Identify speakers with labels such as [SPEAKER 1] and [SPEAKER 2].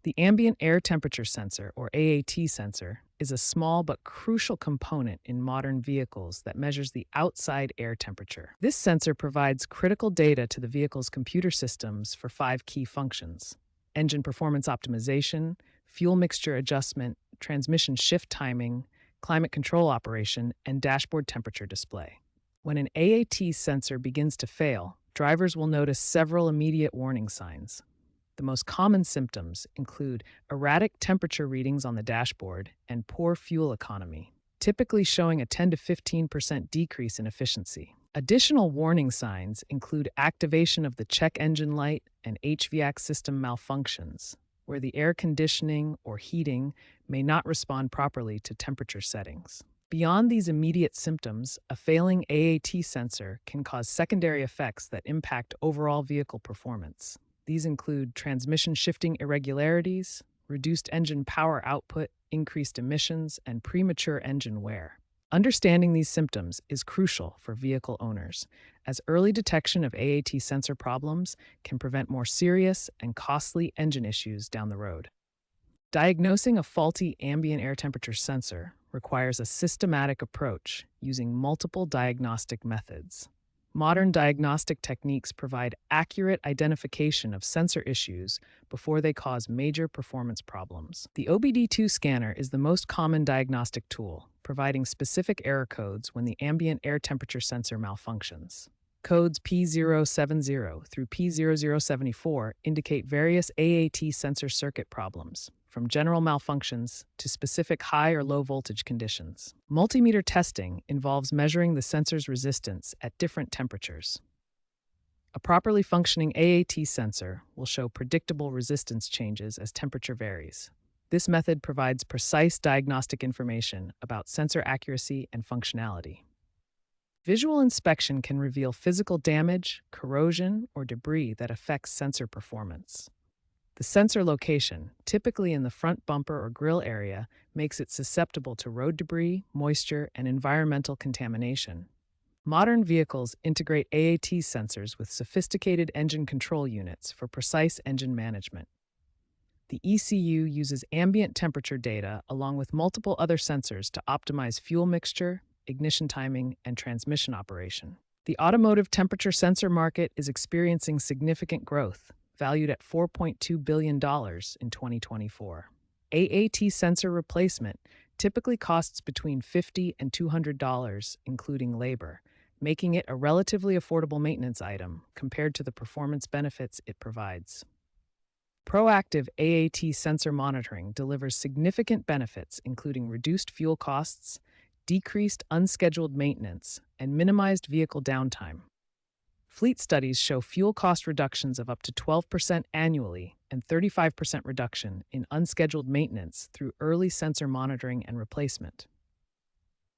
[SPEAKER 1] The ambient air temperature sensor, or AAT sensor, is a small but crucial component in modern vehicles that measures the outside air temperature. This sensor provides critical data to the vehicle's computer systems for five key functions: engine performance optimization, fuel mixture adjustment, transmission shift timing, climate control operation, and dashboard temperature display. When an AAT sensor begins to fail, drivers will notice several immediate warning signs. The most common symptoms include erratic temperature readings on the dashboard and poor fuel economy, typically showing a 10 to 15% decrease in efficiency. Additional warning signs include activation of the check engine light and HVAC system malfunctions, where the air conditioning or heating may not respond properly to temperature settings. Beyond these immediate symptoms, a failing AAT sensor can cause secondary effects that impact overall vehicle performance. These include transmission shifting irregularities, reduced engine power output, increased emissions, and premature engine wear. Understanding these symptoms is crucial for vehicle owners, as early detection of AAT sensor problems can prevent more serious and costly engine issues down the road. Diagnosing a faulty ambient air temperature sensor requires a systematic approach using multiple diagnostic methods. Modern diagnostic techniques provide accurate identification of sensor issues before they cause major performance problems. The OBD2 scanner is the most common diagnostic tool, providing specific error codes when the ambient air temperature sensor malfunctions. Codes P070 through P0074 indicate various AAT sensor circuit problems, from general malfunctions to specific high or low voltage conditions. Multimeter testing involves measuring the sensor's resistance at different temperatures. A properly functioning AAT sensor will show predictable resistance changes as temperature varies. This method provides precise diagnostic information about sensor accuracy and functionality. Visual inspection can reveal physical damage, corrosion, or debris that affects sensor performance. The sensor location, typically in the front bumper or grille area, makes it susceptible to road debris, moisture, and environmental contamination. Modern vehicles integrate AAT sensors with sophisticated engine control units for precise engine management. The ECU uses ambient temperature data along with multiple other sensors to optimize fuel mixture, ignition timing, and transmission operation. The automotive temperature sensor market is experiencing significant growth, valued at $4.2 billion in 2024. AAT sensor replacement typically costs between $50 and $200, including labor, making it a relatively affordable maintenance item compared to the performance benefits it provides. Proactive AAT sensor monitoring delivers significant benefits, including reduced fuel costs, decreased unscheduled maintenance, and minimized vehicle downtime. Fleet studies show fuel cost reductions of up to 12% annually and 35% reduction in unscheduled maintenance through early sensor monitoring and replacement.